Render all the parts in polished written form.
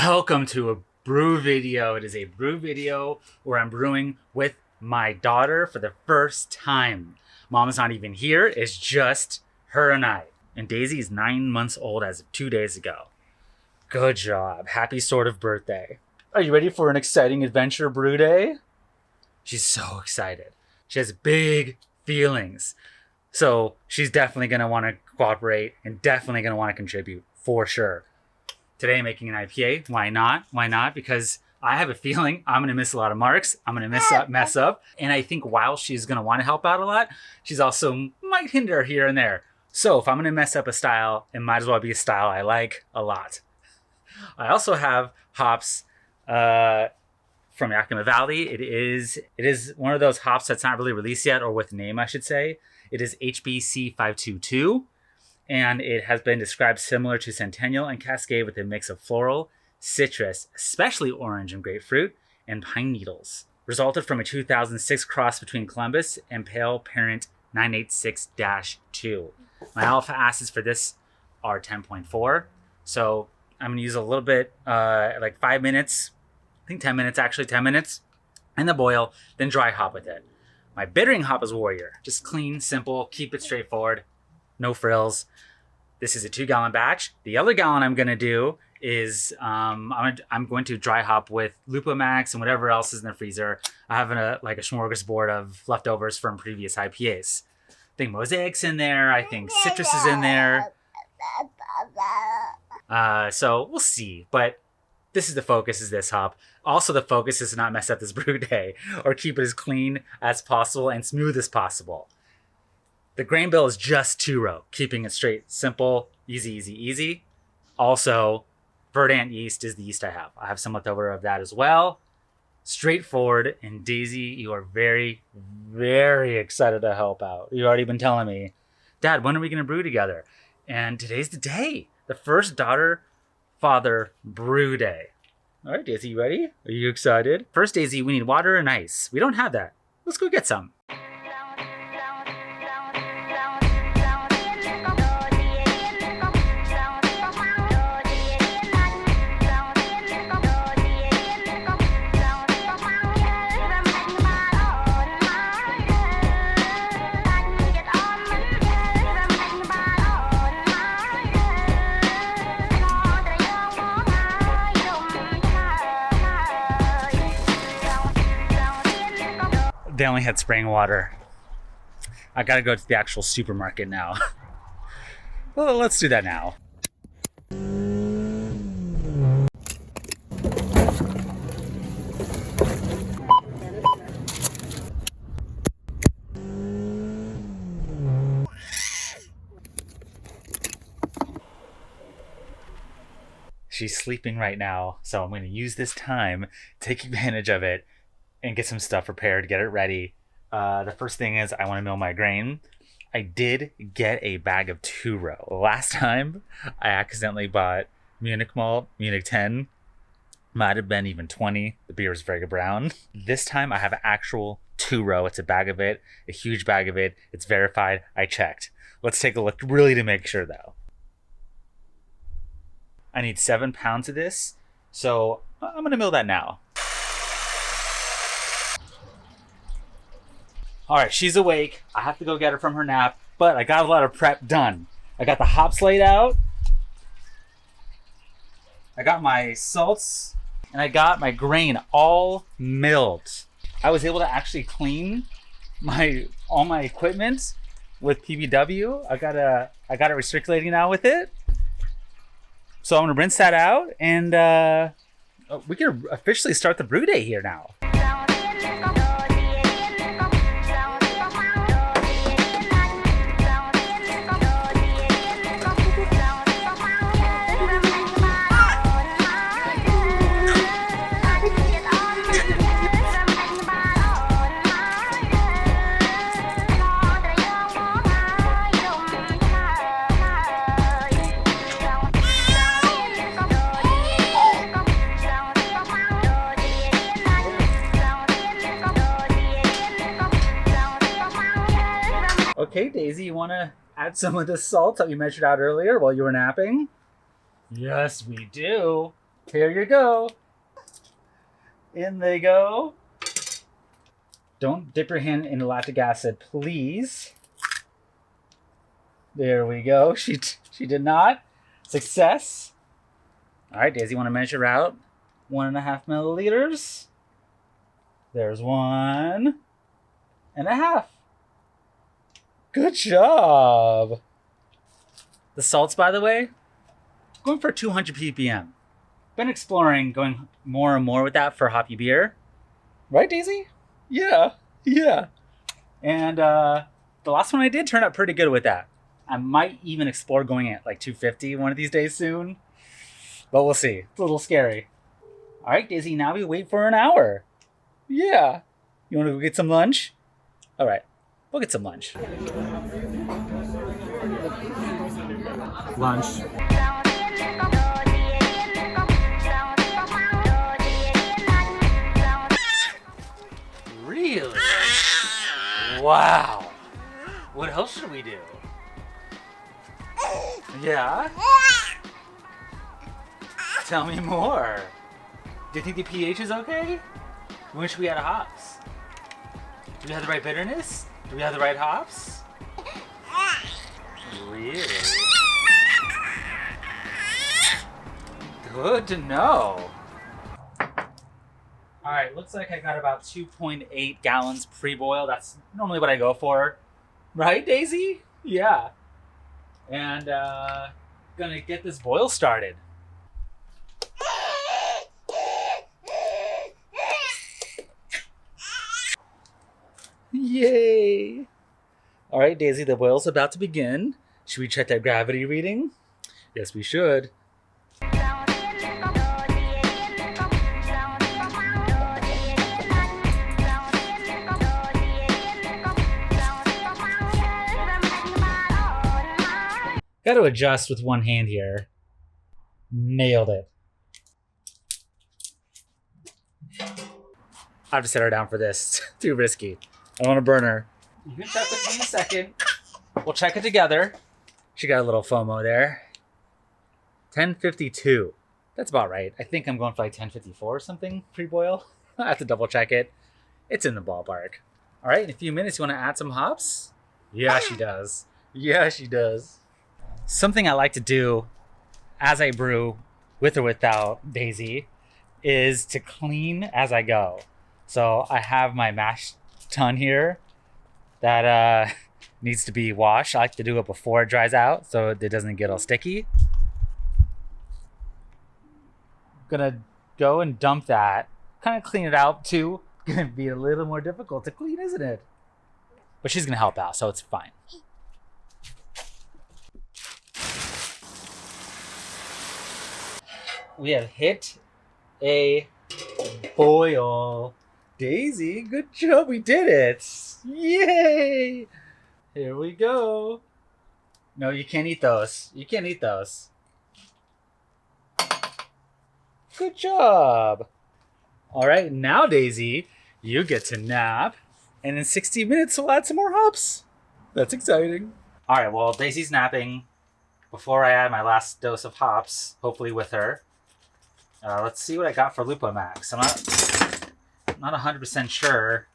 Welcome to a brew video. It is a brew video where I'm brewing with my daughter for the first time. Mom is not even here. It's just her and I. And Daisy is 9 months old as of 2 days ago. Good job. Happy sort of birthday. Are you ready for an exciting adventure brew day? She's so excited. She has big feelings. So she's definitely going to want to cooperate and definitely going to want to contribute for sure. Today I'm making an IPA. Why not? Why not? Because I have a feeling I'm going to miss a lot of marks. I'm going to mess up. And I think while she's going to want to help out a lot, she's also might hinder here and there. So if I'm going to mess up a style, it might as well be a style I like a lot. I also have hops from Yakima Valley. It is one of those hops that's not really released yet, or with name, I should say. It is HBC 522. And it has been described similar to Centennial and Cascade with a mix of floral, citrus, especially orange and grapefruit, and pine needles. Resulted from a 2006 cross between Columbus and Pale Parent 986-2. My alpha acids for this are 10.4. So I'm going to use a little bit, like 5 minutes, I think 10 minutes actually, 10 minutes, in the boil, then dry hop with it. My bittering hop is Warrior. Just clean, simple, keep it straightforward. No frills. This is a 2-gallon batch. The other gallon I'm going to do is I'm going to dry hop with Lupo Max and whatever else is in the freezer. I have a smorgasbord of leftovers from previous IPAs. I think Mosaic's in there. I think Citrus is in there. So we'll see. But this is the focus, is this hop. Also, the focus is to not mess up this brew day or keep it as clean as possible and smooth as possible. The grain bill is just 2-row, keeping it straight, simple, easy, easy, easy. Also, Verdant yeast is the yeast I have. I have some leftover of that as well. Straightforward. And Daisy, you are very, very excited to help out. You've already been telling me, Dad, when are we going to brew together? And today's the day. The first daughter-father brew day. All right, Daisy, you ready? Are you excited? First, Daisy, we need water and ice. We don't have that. Let's go get some. They only had spring water. I gotta go to the actual supermarket now. Well, let's do that now. She's sleeping right now, so I'm going to use this time, take advantage of it, and get some stuff prepared, get it ready. The first thing is I want to mill my grain. I did get a bag of 2-row. Last time I accidentally bought Munich malt, Munich 10. Might have been even 20. The beer was very brown. This time I have an actual 2-row. It's a bag of it, a huge bag of it. It's verified. I checked. Let's take a look really to make sure though. I need 7 pounds of this. So I'm going to mill that now. All right, she's awake. I have to go get her from her nap, but I got a lot of prep done. I got the hops laid out. I got my salts, and I got my grain all milled. I was able to actually clean all my equipment with PBW. I got it recirculating now with it. So I'm gonna rinse that out, and we can officially start the brew day here now. Okay, Daisy, you want to add some of the salt that we measured out earlier while you were napping? Yes, we do. Here you go. In they go. Don't dip your hand in the lactic acid, please. There we go. She did not. Success. All right, Daisy, want to measure out 1.5 milliliters? There's 1.5. Good job. The salts, by the way, going for 200 ppm. Been exploring going more and more with that for hoppy beer. Right, Daisy? Yeah. And the last one I did turned out pretty good with that. I might even explore going at like 250 one of these days soon. But we'll see. It's a little scary. All right, Daisy, now we wait for an hour. Yeah. You want to go get some lunch? All right, we'll get some lunch. Lunch. Really? Wow. What else should we do? Yeah? Tell me more. Do you think the pH is okay? We wish we had hops. Do we have the right bitterness? Do we have the right hops? Really? Good to know. All right, looks like I got about 2.8 gallons pre-boil. That's normally what I go for. Right, Daisy? Yeah. And gonna get this boil started. Yay! All right, Daisy, the boil's about to begin. Should we check that gravity reading? Yes, we should. Got to adjust with one hand here. Nailed it. I have to set her down for this. Too risky. I don't want to burn her. You can check with me in a second. We'll check it together. She got a little FOMO there. 1052. That's about right. I think I'm going for like 1054 or something pre-boil. I have to double check it. It's in the ballpark. All right, in a few minutes, you want to add some hops? Yeah, she does. Yeah, she does. Something I like to do as I brew, with or without Daisy, is to clean as I go. So I have my mash tun here that needs to be washed. I like to do it before it dries out so it doesn't get all sticky. Gonna go and dump that. Kind of clean it out too. Gonna be a little more difficult to clean, isn't it? But she's gonna help out, so it's fine. We have hit a boil. Daisy, good job, we did it. Yay! Here we go. No, you can't eat those. You can't eat those. Good job. All right, now Daisy, you get to nap. And in 60 minutes, we'll add some more hops. That's exciting. All right, well, Daisy's napping. Before I add my last dose of hops, hopefully with her, let's see what I got for Lupo Max. I'm not 100% sure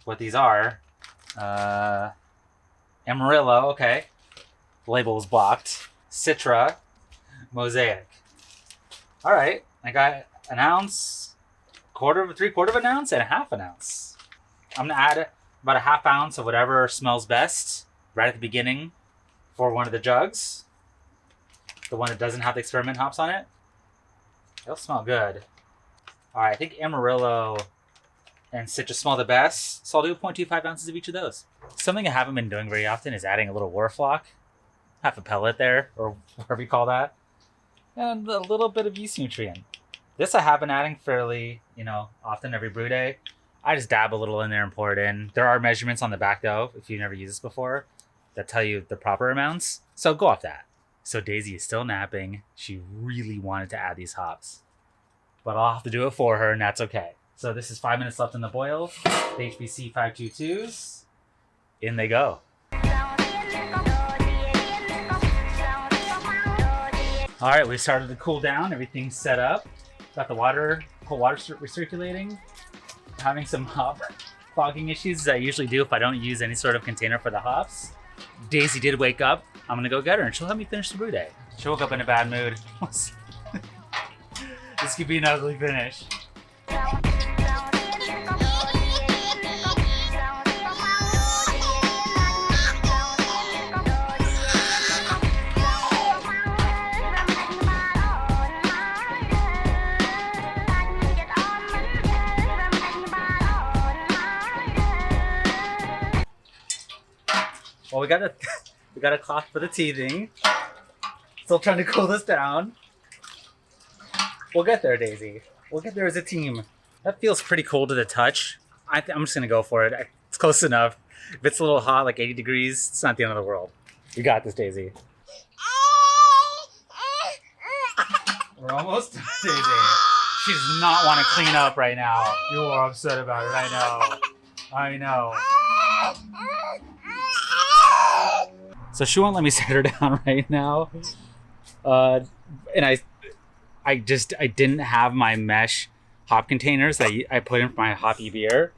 what these are. Amarillo, okay. Label is blocked. Citra, Mosaic. All right, I got an ounce, three-quarter of an ounce, and a half an ounce. I'm gonna add about a half ounce of whatever smells best right at the beginning for one of the jugs. The one that doesn't have the experiment hops on it. It'll smell good. All right, I think Amarillo and Citra smell the best, so I'll do 0.25 ounces of each of those. Something I haven't been doing very often is adding a little Warflock, half a pellet there, or whatever you call that, and a little bit of yeast nutrient. This I have been adding fairly, often every brew day. I just dab a little in there and pour it in. There are measurements on the back though, if you've never used this before, that tell you the proper amounts, so go off that. So Daisy is still napping. She really wanted to add these hops, but I'll have to do it for her, and that's okay. So this is 5 minutes left in the boil. The HBC 522s. In they go. All right, we started to cool down. Everything's set up. Got the cold water recirculating. Having some hop clogging issues as I usually do if I don't use any sort of container for the hops. Daisy did wake up. I'm gonna go get her and she'll help me finish the brew day. She woke up in a bad mood. This could be an ugly finish. Well, we got a cloth for the teething. Still trying to cool this down. We'll get there, Daisy. We'll get there as a team. That feels pretty cold to the touch. I'm just gonna go for it. It's close enough. If it's a little hot, like 80 degrees, it's not the end of the world. You got this, Daisy. We're almost done, Daisy. She does not want to clean up right now. You are upset about it. I know. So she won't let me set her down right now. And I didn't have my mesh hop containers that I put in for my hoppy beer,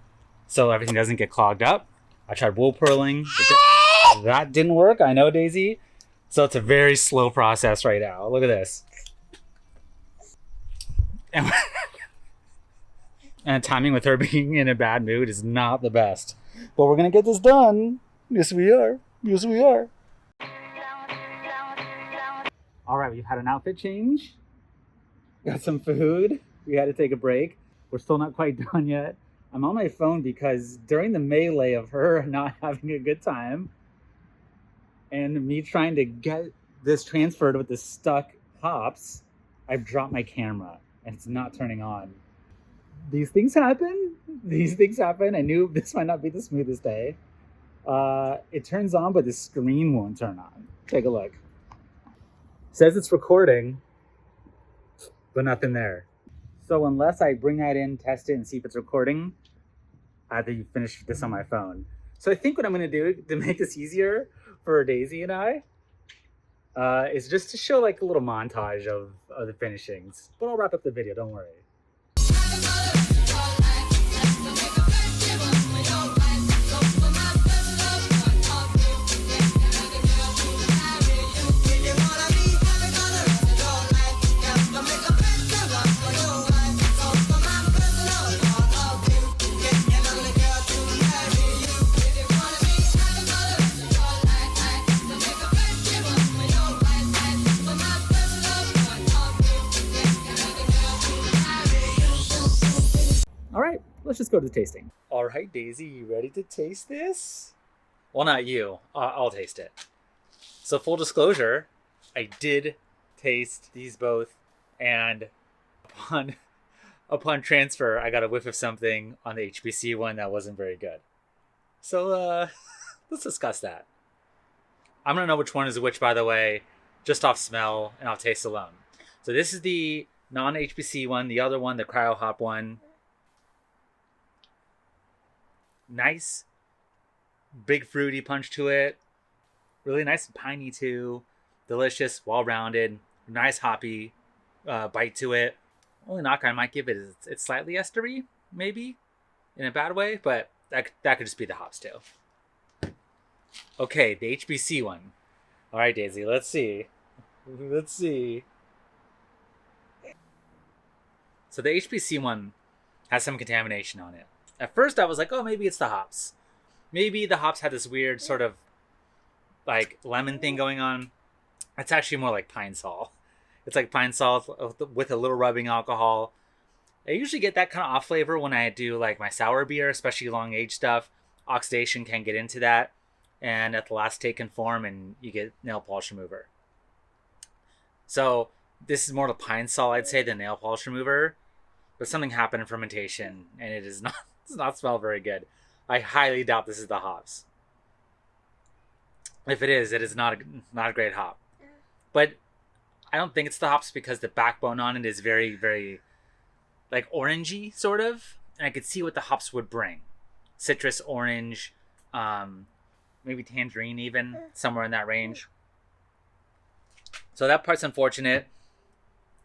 so everything doesn't get clogged up. I tried wool purling. That didn't work. I know, Daisy. So it's a very slow process right now. Look at this. And timing with her being in a bad mood is not the best. But we're going to get this done. Yes, we are. Yes, we are. All right, we've had an outfit change. Got some food. We had to take a break. We're still not quite done yet. I'm on my phone because during the melee of her not having a good time and me trying to get this transferred with the stuck hops, I've dropped my camera and it's not turning on. These things happen. I knew this might not be the smoothest day. It turns on, but the screen won't turn on. Take a look. Says it's recording, but nothing there. So unless I bring that in, test it, and see if it's recording, I have to finish this on my phone. So I think what I'm gonna do to make this easier for Daisy and I is just to show like a little montage of the finishings. But I'll wrap up the video, don't worry. Let's just go to the tasting. All right, Daisy, you ready to taste this? Well, not you. I'll taste it. So full disclosure, I did taste these both, and upon transfer, I got a whiff of something on the HBC one that wasn't very good. So let's discuss that. I'm gonna know which one is which, by the way, just off smell and off taste alone. So this is the non-HBC one, the other one, the cryo hop one. Nice big fruity punch to it, really nice and piney too, delicious, well-rounded, nice hoppy bite to it. Only knock I might give it is it's slightly estery, maybe in a bad way, but that could just be the hops too. Okay, the HBC one. All right, Daisy, let's see. So the HBC one has some contamination on it. At first, I was like, oh, maybe it's the hops. Maybe the hops had this weird sort of like lemon thing going on. It's actually more like pine sol. It's like pine sol with a little rubbing alcohol. I usually get that kind of off flavor when I do like my sour beer, especially long age stuff. Oxidation can get into that, and at the last take can form, and you get nail polish remover. So this is more the pine sol, I'd say, than nail polish remover. But something happened in fermentation, and it does not smell very good. I highly doubt this is the hops. If it is not a great hop. But I don't think it's the hops because the backbone on it is very, very like orangey sort of, and I could see what the hops would bring. Citrus, orange, maybe tangerine even, somewhere in that range. So that part's unfortunate.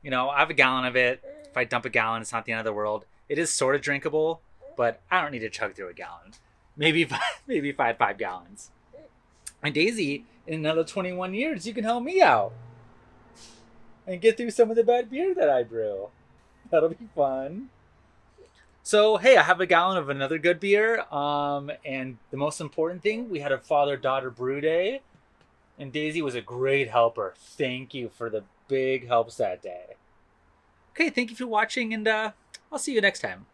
You know, I have a gallon of it. If I dump a gallon, it's not the end of the world. It is sort of drinkable, but I don't need to chug through a gallon. Maybe if I had 5 gallons. And Daisy, in another 21 years, you can help me out and get through some of the bad beer that I brew. That'll be fun. So, hey, I have a gallon of another good beer. And the most important thing, we had a father-daughter brew day. And Daisy was a great helper. Thank you for the big helps that day. Okay, thank you for watching, and I'll see you next time.